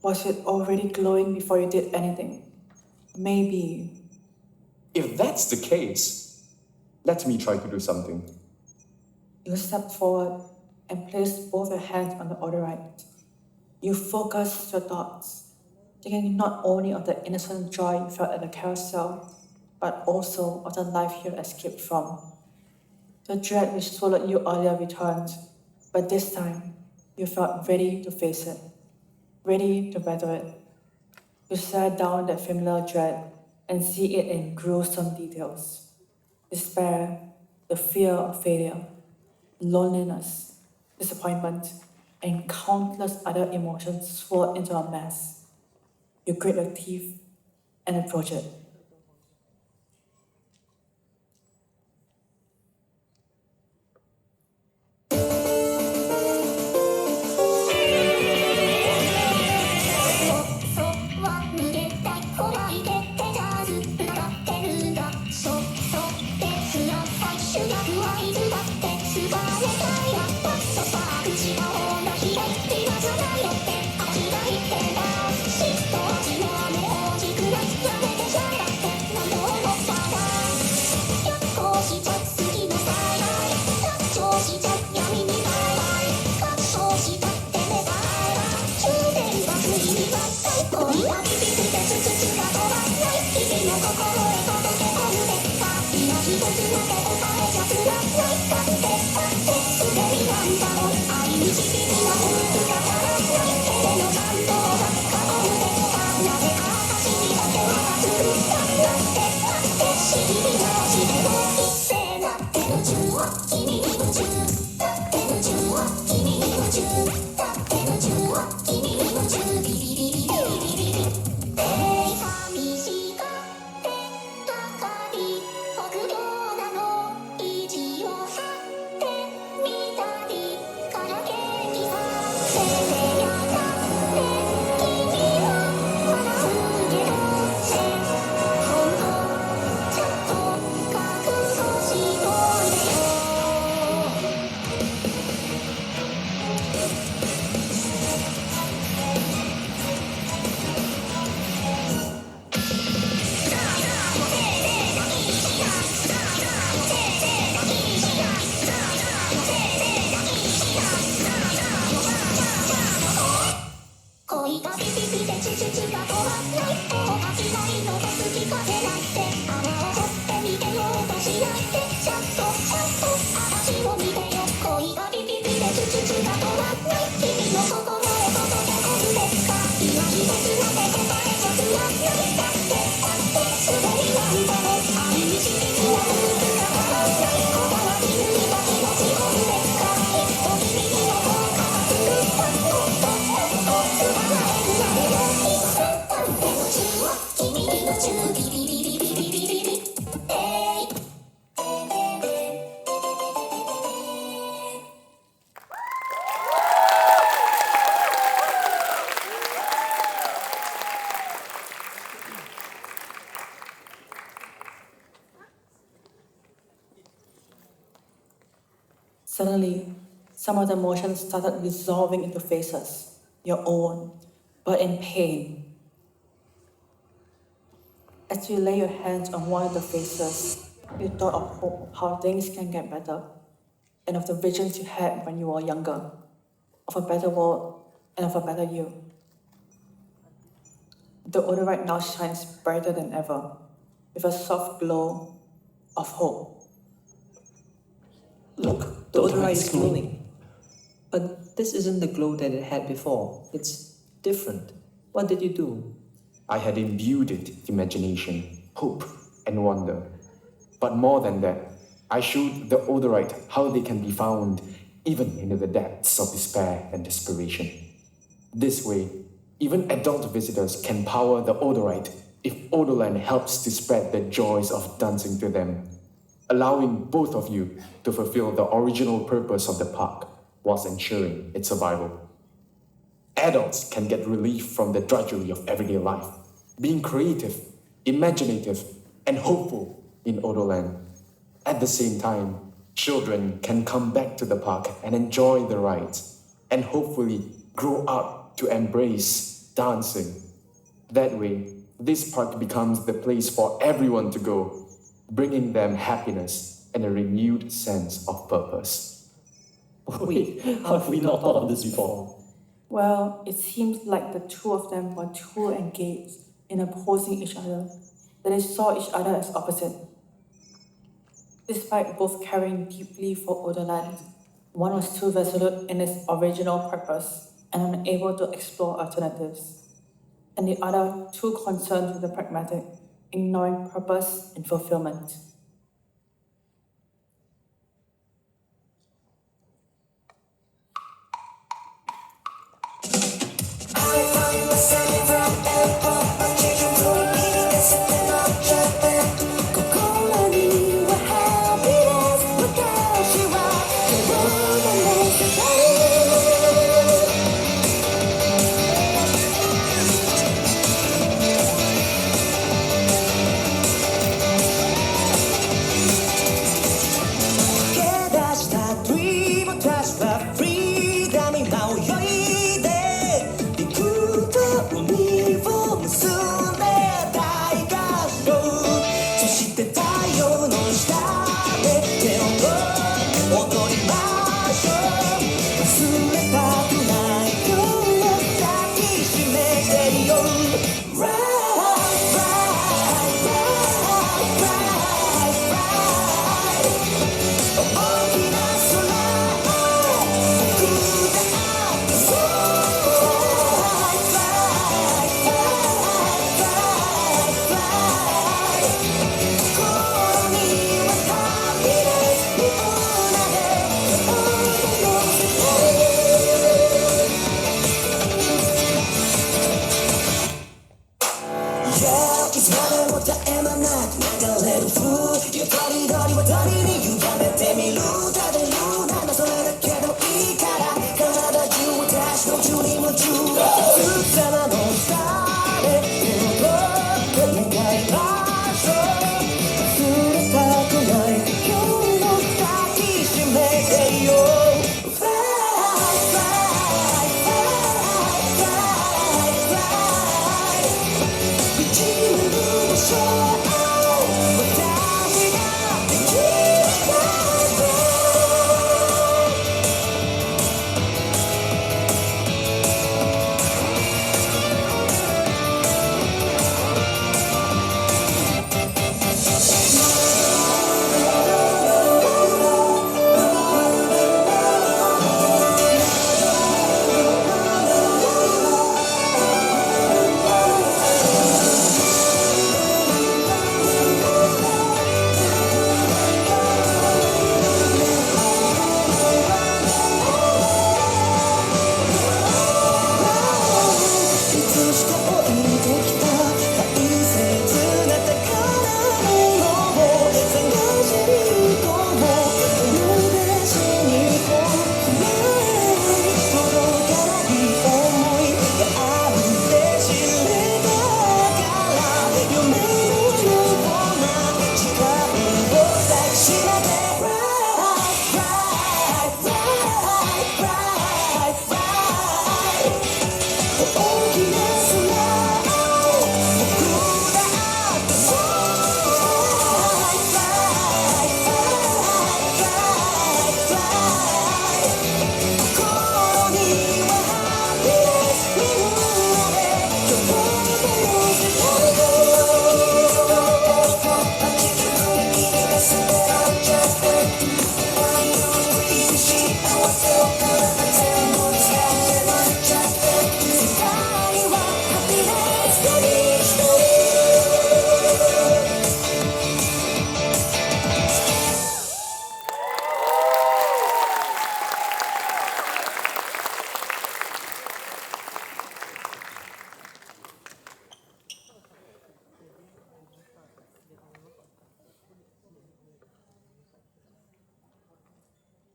[SPEAKER 3] was it already glowing before you did anything? Maybe.
[SPEAKER 2] If that's the case, let me try to do something.
[SPEAKER 3] You step forward and place both your hands on the Odorite. You focus your thoughts, thinking not only of the innocent joy you felt at the carousel, but also of the life you escaped from. The dread which swallowed you earlier returned, but this time you felt ready to face it, ready to weather it. You sat down that familiar dread and see it in gruesome details. despair, the fear of failure, loneliness, disappointment, and countless other emotions swirl into a mess. You grit your teeth and approach it. Suddenly, some of the emotions started dissolving into faces, your own, but in pain. As you lay your hands on one of the faces, you thought of hope, how things can get better, and of the visions you had when you were younger, of a better world and of a better you. The Odorite now shines brighter than ever, with a soft glow of hope.
[SPEAKER 7] Look, the Odorite is glowing. But this isn't the glow that it had before. It's different. What did you do?
[SPEAKER 2] I had imbued it with imagination, hope, and wonder. But more than that, I showed the Odorite how they can be found even in the depths of despair and desperation. This way, even adult visitors can power the Odorite if Odoland helps to spread the joys of dancing to them, allowing both of you to fulfill the original purpose of the park whilst ensuring its survival. Adults can get relief from the drudgery of everyday life, being creative, imaginative, and hopeful in Odoland. At the same time, children can come back to the park and enjoy the rides, and hopefully grow up to embrace dancing. That way, this park becomes the place for everyone to go, bringing them happiness and a renewed sense of purpose.
[SPEAKER 5] Wait, how have we not thought of this before?
[SPEAKER 3] Well, it seems like the two of them were too engaged in opposing each other that they saw each other as opposite. Despite both caring deeply for Odoland, one was too resolute in its original purpose and unable to explore alternatives, and the other too concerned with the pragmatic, ignoring purpose and fulfillment.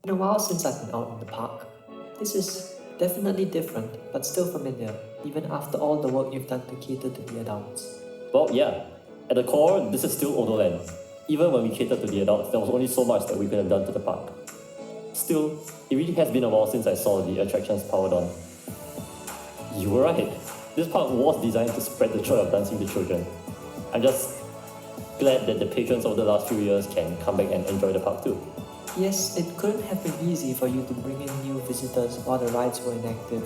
[SPEAKER 7] In a while since I've been out in the park. This is definitely different, but still familiar, even after all the work you've done to cater to the adults.
[SPEAKER 5] Well, yeah. At the core, this is still Odoland. Even when we catered to the adults, there was only so much that we could have done to the park. Still, it really has been a while since I saw the attractions powered on. You were right. This park was designed to spread the joy of dancing to children. I'm just glad that the patrons over the last few years can come back and enjoy the park too.
[SPEAKER 7] Yes, it couldn't have been easy for you to bring in new visitors while the rides were inactive.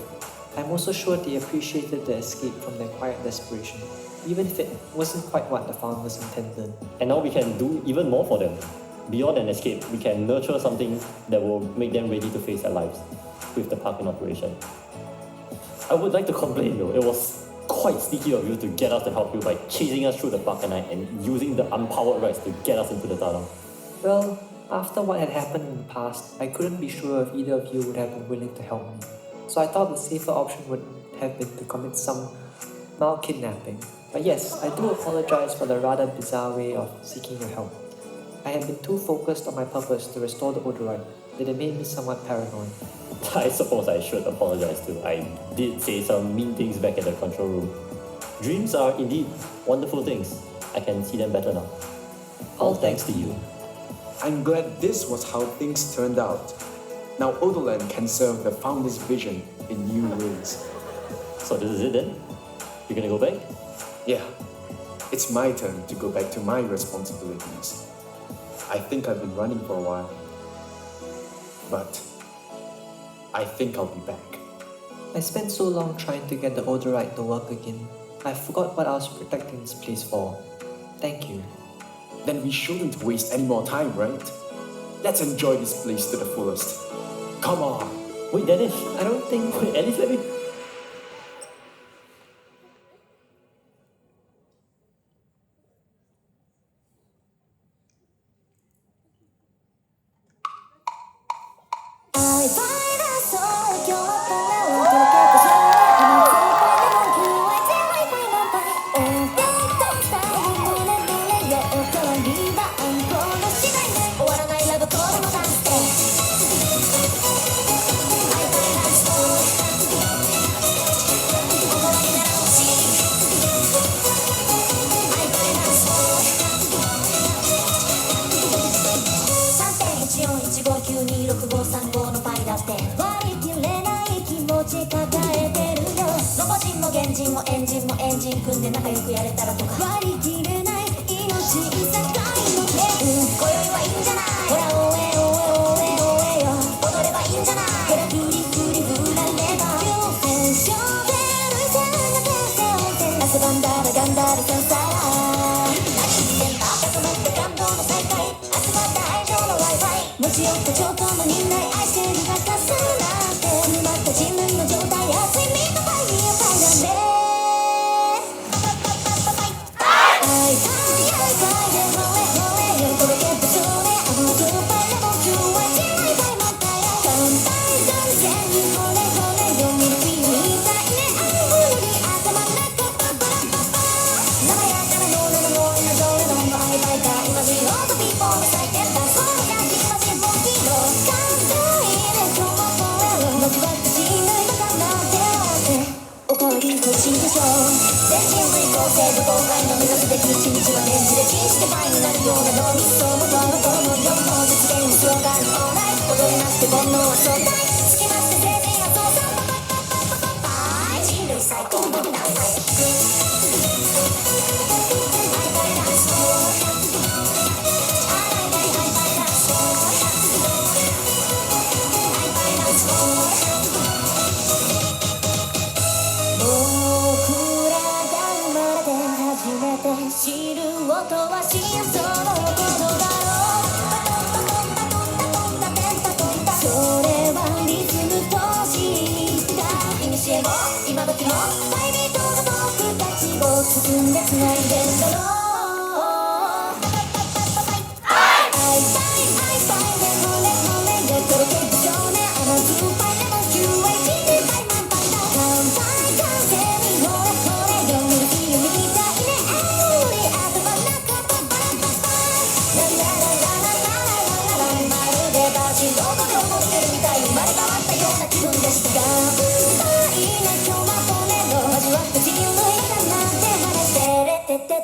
[SPEAKER 7] I'm also sure they appreciated the escape from their quiet desperation, even if it wasn't quite what the founders intended.
[SPEAKER 5] And now we can do even more for them. Beyond an escape, we can nurture something that will make them ready to face their lives with the park in operation. I would like to complain though, it was quite sneaky of you to get us to help you by chasing us through the park at night and using the unpowered rides to get us into the tunnel.
[SPEAKER 7] Well, after what had happened in the past, I couldn't be sure if either of you would have been willing to help me. So I thought the safer option would have been to commit some mild kidnapping. But yes, I do apologize for the rather bizarre way of seeking your help. I had been too focused on my purpose to restore the Odorite that it made me somewhat paranoid.
[SPEAKER 5] I suppose I should apologize too. I did say some mean things back at the control room. Dreams are indeed wonderful things. I can see them better now. All thanks to you.
[SPEAKER 2] I'm glad this was how things turned out. Now Odoland can serve the founder's vision in new ways.
[SPEAKER 5] So this is it then? You're gonna go back?
[SPEAKER 2] Yeah, it's my turn to go back to my responsibilities. I think I've been running for a while, but I think I'll be back.
[SPEAKER 7] I spent so long trying to get the Odorite to work again. I forgot what I was protecting this place for. Thank you.
[SPEAKER 2] Then we shouldn't waste any more time, right? Let's enjoy this place to the fullest. Come on!
[SPEAKER 5] Wait, Danish!
[SPEAKER 7] I don't think...
[SPEAKER 5] Wait, at least let me...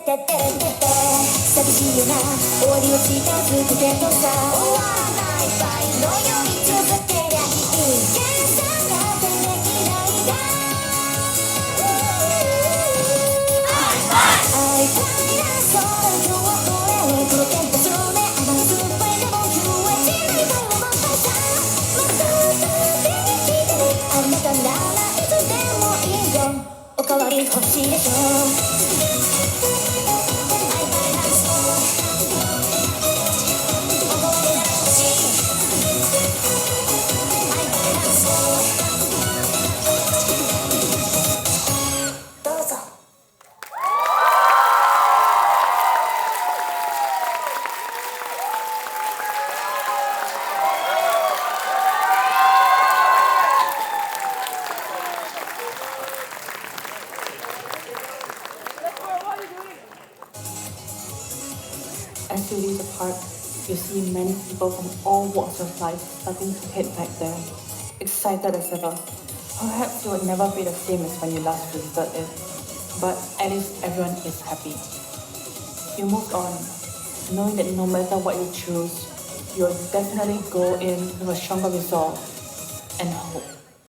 [SPEAKER 4] てって寂しいよな終わりを近づくけどさ終わらない場合のように続けりゃいい計算なんてできないが会いたいなそうだ今日はこれを届けたそうね甘酸っぱいでも9はしないからもっとさまた手に来てねあなたならいつでもいいよおかわり欲しいでしょどうぞ
[SPEAKER 3] As you leave the park, you see many people from all walks of life starting to head back there, excited as ever. Perhaps it would never be the same as when you last visited it, but at least everyone is happy. You move on, knowing that no matter what you choose, you'll definitely go in with a stronger resolve and hope.